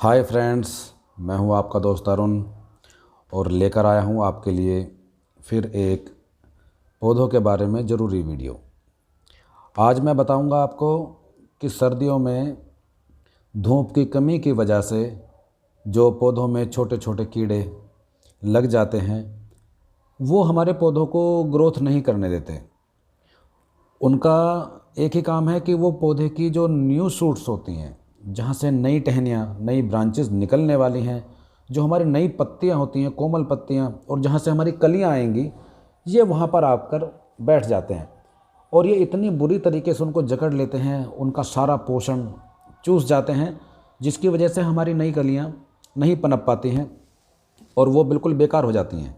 Hi friends, मैं हूं आपका दोस्त अरुण और लेकर आया हूं आपके लिए फिर एक पौधों के बारे में ज़रूरी वीडियो। आज मैं बताऊंगा आपको कि सर्दियों में धूप की कमी की वजह से जो पौधों में छोटे छोटे कीड़े लग जाते हैं वो हमारे पौधों को ग्रोथ नहीं करने देते। उनका एक ही काम है कि वो पौधे की जो न्यू शूट्स होती हैं, जहाँ से नई टहनियाँ नई ब्रांचेस निकलने वाली हैं, जो हमारी नई पत्तियाँ होती हैं, कोमल पत्तियाँ, और जहाँ से हमारी कलियाँ आएंगी, ये वहाँ पर आकर बैठ जाते हैं और ये इतनी बुरी तरीके से उनको जकड़ लेते हैं, उनका सारा पोषण चूस जाते हैं, जिसकी वजह से हमारी नई कलियाँ नहीं पनप पाती हैं और वो बिल्कुल बेकार हो जाती हैं।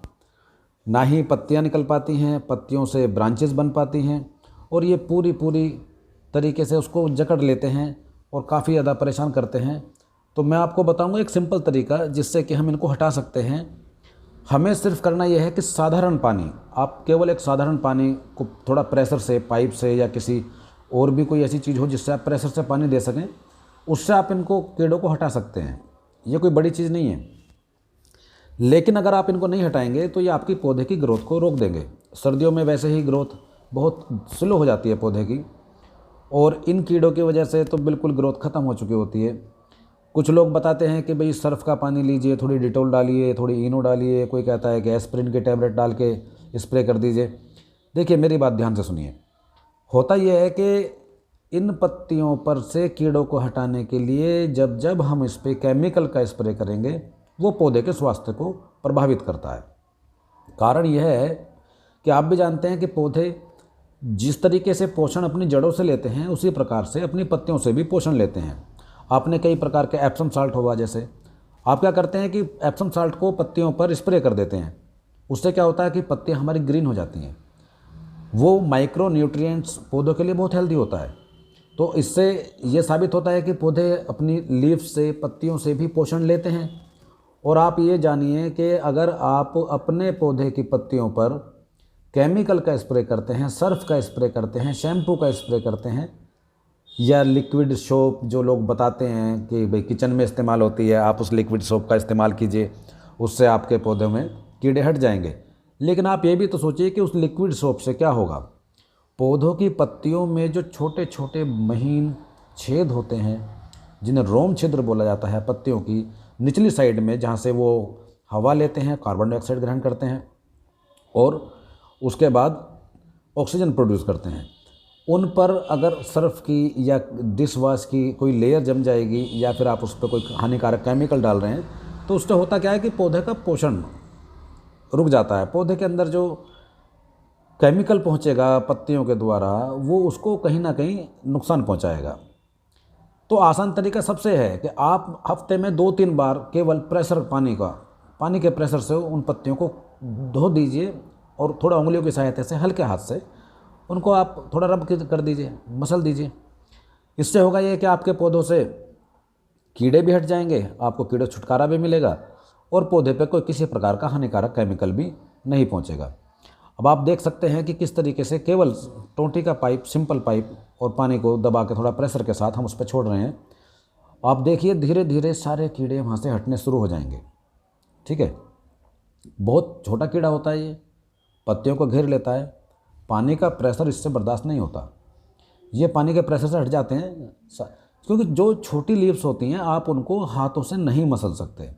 ना ही पत्तियाँ निकल पाती हैं, पत्तियों से ब्रांचेस बन पाती हैं और ये पूरी तरीके से उसको जकड़ लेते हैं और काफ़ी ज़्यादा परेशान करते हैं। तो मैं आपको बताऊंगा एक सिंपल तरीका जिससे कि हम इनको हटा सकते हैं। हमें सिर्फ करना यह है कि साधारण पानी, आप केवल एक साधारण पानी को थोड़ा प्रेशर से, पाइप से या किसी और भी कोई ऐसी चीज़ हो जिससे आप प्रेशर से पानी दे सकें, उससे आप इनको कीड़ों को हटा सकते हैं। ये कोई बड़ी चीज़ नहीं है, लेकिन अगर आप इनको नहीं हटाएंगे तो ये आपकी पौधे की ग्रोथ को रोक देंगे। सर्दियों में वैसे ही ग्रोथ बहुत स्लो हो जाती है पौधे की, और इन कीड़ों की वजह से तो बिल्कुल ग्रोथ ख़त्म हो चुकी होती है। कुछ लोग बताते हैं कि भाई सर्फ़ का पानी लीजिए, थोड़ी डिटोल डालिए, थोड़ी इनो डालिए, कोई कहता है कि एस्प्रिन की टैबलेट डाल के स्प्रे कर दीजिए। देखिए, मेरी बात ध्यान से सुनिए। होता यह है कि इन पत्तियों पर से कीड़ों को हटाने के लिए जब जब हम इस पर केमिकल का स्प्रे करेंगे, वो पौधे के स्वास्थ्य को प्रभावित करता है। कारण यह है कि आप भी जानते हैं कि पौधे जिस तरीके से पोषण अपनी जड़ों से लेते हैं, उसी प्रकार से अपनी पत्तियों से भी पोषण लेते हैं। आपने कई प्रकार के एप्सम साल्ट हुआ, जैसे आप क्या करते हैं कि एप्सम साल्ट को पत्तियों पर स्प्रे कर देते हैं। उससे क्या होता है कि पत्तियां हमारी ग्रीन हो जाती हैं। वो माइक्रो न्यूट्रिएंट्स पौधों के लिए बहुत हेल्दी होता है। तो इससे ये साबित होता है कि पौधे अपनी लीफ से, पत्तियों से भी पोषण लेते हैं। और आप ये जानिए कि अगर आप अपने पौधे की पत्तियों पर केमिकल का स्प्रे करते हैं, सर्फ का स्प्रे करते हैं, शैम्पू का स्प्रे करते हैं, या लिक्विड सोप जो लोग बताते हैं कि भाई किचन में इस्तेमाल होती है, आप उस लिक्विड सोप का इस्तेमाल कीजिए, उससे आपके पौधों में कीड़े हट जाएंगे। लेकिन आप ये भी तो सोचिए कि उस लिक्विड सोप से क्या होगा। पौधों की पत्तियों में जो छोटे छोटे महीन छेद होते हैं, जिन्हें रोम छिद्र बोला जाता है, पत्तियों की निचली साइड में, जहाँ से वो हवा लेते हैं, कार्बन डाइऑक्साइड ग्रहण करते हैं और उसके बाद ऑक्सीजन प्रोड्यूस करते हैं, उन पर अगर सर्फ की या डिश वॉश की कोई लेयर जम जाएगी, या फिर आप उस पर कोई हानिकारक केमिकल डाल रहे हैं, तो उससे होता क्या है कि पौधे का पोषण रुक जाता है। पौधे के अंदर जो केमिकल पहुंचेगा पत्तियों के द्वारा, वो उसको कहीं ना कहीं नुकसान पहुंचाएगा। तो आसान तरीका सबसे है कि आप हफ्ते में 2-3 बार केवल पानी के प्रेशर से उन पत्तियों को धो दीजिए और थोड़ा उंगलियों की सहायता से, हल्के हाथ से उनको आप थोड़ा रब कर दीजिए, मसल दीजिए। इससे होगा ये कि आपके पौधों से कीड़े भी हट जाएंगे, आपको कीड़े छुटकारा भी मिलेगा और पौधे पे कोई किसी प्रकार का हानिकारक केमिकल भी नहीं पहुंचेगा। अब आप देख सकते हैं कि किस तरीके से केवल टोंटी का पाइप, सिंपल पाइप, और पानी को दबा के थोड़ा प्रेशर के साथ हम उस पर छोड़ रहे हैं। आप देखिए धीरे धीरे सारे कीड़े वहाँ से हटने शुरू हो जाएंगे। ठीक है, बहुत छोटा कीड़ा होता है, ये पत्तियों को घेर लेता है। पानी का प्रेशर इससे बर्दाश्त नहीं होता, ये पानी के प्रेशर से हट जाते हैं। क्योंकि जो छोटी लीव्स होती हैं, आप उनको हाथों से नहीं मसल सकते।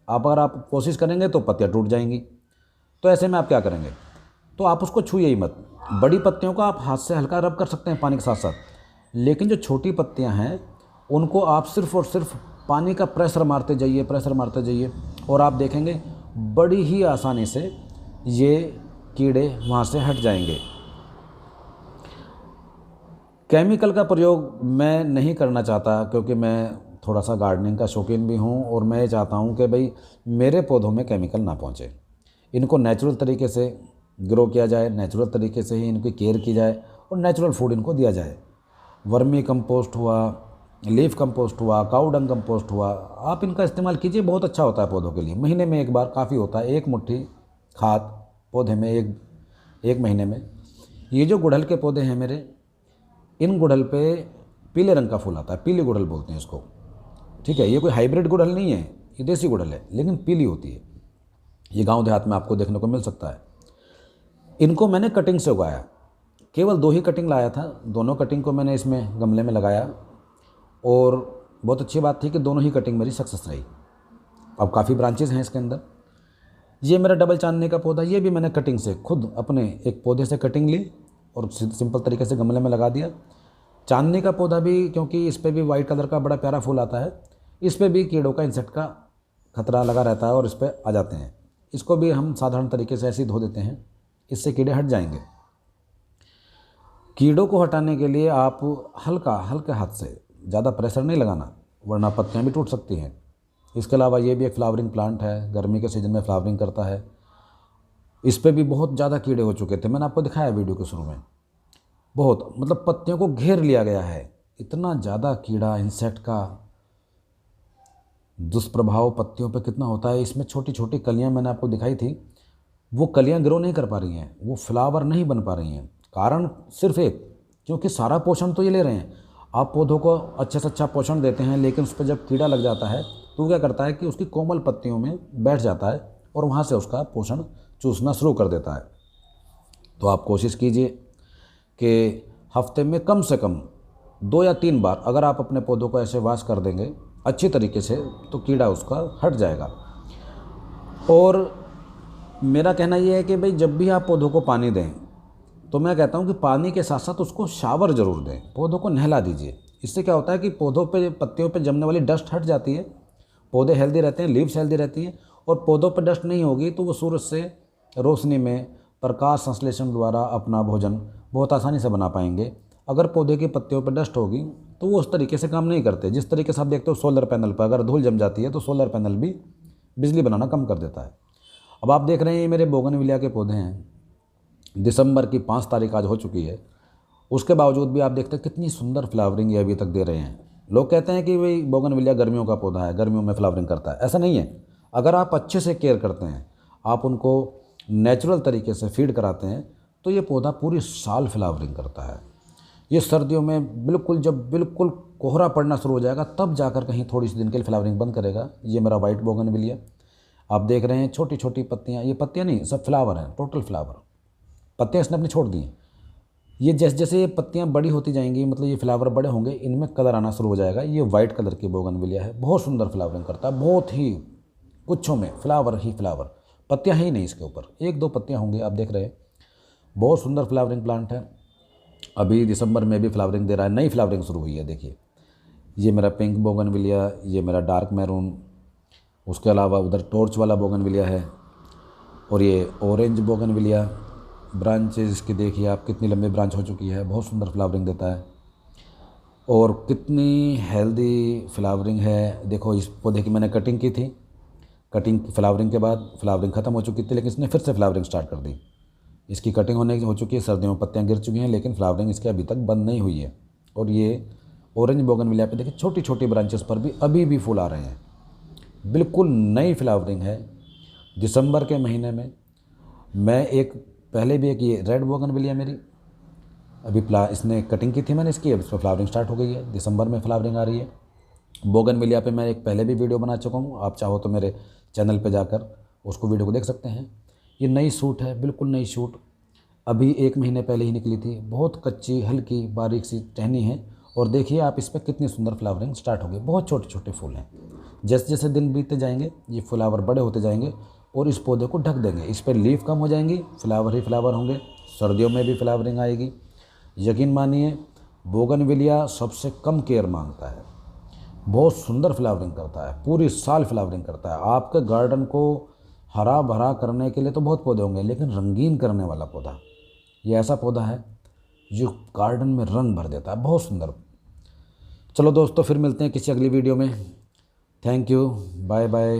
अगर आप कोशिश करेंगे तो पत्तियाँ टूट जाएंगी। तो ऐसे में आप क्या करेंगे, तो आप उसको छूइए ही मत। बड़ी पत्तियों को आप हाथ से हल्का रब कर सकते हैं पानी के साथ साथ, लेकिन जो छोटी पत्तियाँ हैं उनको आप सिर्फ और सिर्फ पानी का प्रेशर मारते जाइए, और आप देखेंगे बड़ी ही आसानी से ये कीड़े वहाँ से हट जाएंगे। केमिकल का प्रयोग मैं नहीं करना चाहता, क्योंकि मैं थोड़ा सा गार्डनिंग का शौकीन भी हूँ और मैं चाहता हूँ कि भाई मेरे पौधों में केमिकल ना पहुँचे। इनको नेचुरल तरीके से ग्रो किया जाए, नेचुरल तरीके से ही इनकी केयर की जाए और नेचुरल फूड इनको दिया जाए। वर्मी कंपोस्ट हुआ, लीफ कंपोस्ट हुआ, काऊ डंग कंपोस्ट हुआ, आप इनका इस्तेमाल कीजिए, बहुत अच्छा होता है पौधों के लिए। महीने में एक बार काफ़ी होता है, एक मुट्ठी खाद पौधे में एक महीने में। ये जो गुड़हल के पौधे हैं मेरे, इन गुड़हल पे पीले रंग का फूल आता है, पीली गुड़हल बोलते हैं इसको। ठीक है, ये कोई हाइब्रिड गुड़हल नहीं है, ये देसी गुड़हल है, लेकिन पीली होती है। ये गांव देहात में आपको देखने को मिल सकता है। इनको मैंने कटिंग से उगाया, केवल 2 ही कटिंग लाया था, दोनों कटिंग को मैंने इसमें गमले में लगाया और बहुत अच्छी बात थी कि दोनों ही कटिंग मेरी सक्सेस रही। अब काफ़ी ब्रांचेज़ हैं इसके अंदर। ये मेरा डबल चांदनी का पौधा, ये भी मैंने कटिंग से खुद अपने एक पौधे से कटिंग ली और सिंपल तरीके से गमले में लगा दिया। चांदनी का पौधा भी, क्योंकि इस पर भी वाइट कलर का बड़ा प्यारा फूल आता है, इस पर भी कीड़ों का, इंसेक्ट का खतरा लगा रहता है और इस पर आ जाते हैं। इसको भी हम साधारण तरीके से ऐसे ही धो देते हैं, इससे कीड़े हट जाएंगे। कीड़ों को हटाने के लिए आप हल्के हाथ से, ज़्यादा प्रेशर नहीं लगाना, वरना पत्तियाँ भी टूट सकती हैं। इसके अलावा ये भी एक फ्लावरिंग प्लांट है, गर्मी के सीज़न में फ्लावरिंग करता है। इस पे भी बहुत ज़्यादा कीड़े हो चुके थे, मैंने आपको दिखाया वीडियो के शुरू में। बहुत, मतलब पत्तियों को घेर लिया गया है, इतना ज़्यादा कीड़ा, इंसेक्ट का दुष्प्रभाव पत्तियों पे कितना होता है। इसमें छोटी छोटी कलियां मैंने आपको दिखाई थी, वो कलियां ग्रो नहीं कर पा रही हैं, वो फ्लावर नहीं बन पा रही हैं। कारण सिर्फ एक, क्योंकि सारा पोषण तो ये ले रहे हैं। आप पौधों को अच्छे से अच्छा पोषण देते हैं, लेकिन उस पर जब कीड़ा लग जाता है तो क्या करता है कि उसकी कोमल पत्तियों में बैठ जाता है और वहाँ से उसका पोषण चूसना शुरू कर देता है। तो आप कोशिश कीजिए कि हफ्ते में कम से कम 2 या 3 बार अगर आप अपने पौधों को ऐसे वॉश कर देंगे अच्छी तरीके से, तो कीड़ा उसका हट जाएगा। और मेरा कहना यह है कि भाई जब भी आप पौधों को पानी दें, तो मैं कहता हूं कि पानी के साथ साथ उसको शावर ज़रूर दें, पौधों को नहला दीजिए। इससे क्या होता है कि पौधों पे, पत्तियों पे जमने वाली डस्ट हट जाती है, पौधे हेल्दी रहते हैं, लीव्स हेल्दी रहती हैं। और पौधों पे डस्ट नहीं होगी तो वो सूरज से रोशनी में प्रकाश संश्लेषण द्वारा अपना भोजन बहुत आसानी से बना पाएंगे। अगर पौधे की पत्तियों पर डस्ट होगी तो वो उस तरीके से काम नहीं करते। जिस तरीके से आप देखते हो सोलर पैनल पर अगर धूल जम जाती है तो सोलर पैनल भी बिजली बनाना कम कर देता है। अब आप देख रहे हैं ये मेरे बोगनविलिया के पौधे हैं, दिसंबर की 5 तारीख आज हो चुकी है, उसके बावजूद भी आप देखते हैं कितनी सुंदर फ्लावरिंग ये अभी तक दे रहे हैं। लोग कहते हैं कि भाई बोगनविलिया गर्मियों का पौधा है, गर्मियों में फ्लावरिंग करता है, ऐसा नहीं है। अगर आप अच्छे से केयर करते हैं, आप उनको नेचुरल तरीके से फीड कराते हैं, तो ये पौधा पूरी साल फ्लावरिंग करता है। ये सर्दियों में जब बिल्कुल कोहरा पड़ना शुरू हो जाएगा तब जाकर कहीं थोड़ी सी दिन के लिए फ्लावरिंग बंद करेगा। ये मेरा वाइट बोगनविलिया आप देख रहे हैं, छोटी छोटी पत्तियाँ, ये पत्तियाँ नहीं, सब फ्लावर हैं, टोटल फ्लावर। पत्तियाँ इसने अपनी छोड़ दी हैं। ये जैसे जैसे ये पत्तियाँ बड़ी होती जाएंगी, मतलब ये फ्लावर बड़े होंगे, इनमें कलर आना शुरू हो जाएगा। ये वाइट कलर की बोगनविलिया है, बहुत सुंदर फ्लावरिंग करता है, बहुत ही गुच्छों में फ्लावर ही फ्लावर, पत्तियाँ ही नहीं इसके ऊपर, 1-2 पत्तियाँ होंगी, आप देख रहे हैं। बहुत सुंदर फ्लावरिंग प्लांट है। अभी दिसंबर में भी फ्लावरिंग दे रहा है, नई फ्लावरिंग शुरू हुई है। देखिए ये मेरा पिंक बोगनविलिया, ये मेरा डार्क मैरून, उसके अलावा उधर टॉर्च वाला बोगनविलिया है, और ये ऑरेंज बोगनविलिया। ब्रांचेज इसकी देखिए आप, कितनी लंबी ब्रांच हो चुकी है, बहुत सुंदर फ्लावरिंग देता है और कितनी हेल्दी फ्लावरिंग है। देखो इस पौधे की मैंने कटिंग की थी, कटिंग फ्लावरिंग के बाद फ्लावरिंग ख़त्म हो चुकी थी, लेकिन इसने फिर से फ्लावरिंग स्टार्ट कर दी। इसकी कटिंग हो चुकी है, सर्दियों में पत्तियाँ गिर चुकी हैं, लेकिन फ्लावरिंग इसकी अभी तक बंद नहीं हुई है। और ये ऑरेंज बोगनविलिया पे देखिए छोटी छोटी ब्रांचेस पर भी अभी भी फूल आ रहे हैं, बिल्कुल नई फ्लावरिंग है। दिसंबर के महीने में मैं पहले भी एक ये रेड बोगनविलिया मेरी अभी इसने कटिंग की थी मैंने इसकी, अब इस पर फ्लावरिंग स्टार्ट हो गई है, दिसंबर में फ्लावरिंग आ रही है। बोगनविलिया पे मैं एक पहले भी वीडियो बना चुका हूँ, आप चाहो तो मेरे चैनल पे जाकर उसको वीडियो को देख सकते हैं। ये नई शूट है, बिल्कुल नई शूट, अभी 1 महीने पहले ही निकली थी, बहुत कच्ची हल्की बारीक सी टहनी है। और देखिए आप इस पर कितनी सुंदर फ्लावरिंग स्टार्ट हो गई, बहुत छोटे छोटे फूल हैं। जैसे जैसे दिन बीतते जाएंगे ये फ्लावर बड़े होते जाएंगे और इस पौधे को ढक देंगे, इस पर लीफ कम हो जाएंगी, फ्लावर ही फ्लावर होंगे, सर्दियों में भी फ्लावरिंग आएगी। यकीन मानिए बोगनविलिया सबसे कम केयर मांगता है, बहुत सुंदर फ्लावरिंग करता है, पूरी साल फ्लावरिंग करता है। आपके गार्डन को हरा भरा करने के लिए तो बहुत पौधे होंगे, लेकिन रंगीन करने वाला पौधा ये ऐसा पौधा है जो गार्डन में रंग भर देता है, बहुत सुंदर। चलो दोस्तों फिर मिलते हैं किसी अगली वीडियो में। Thank you, bye bye.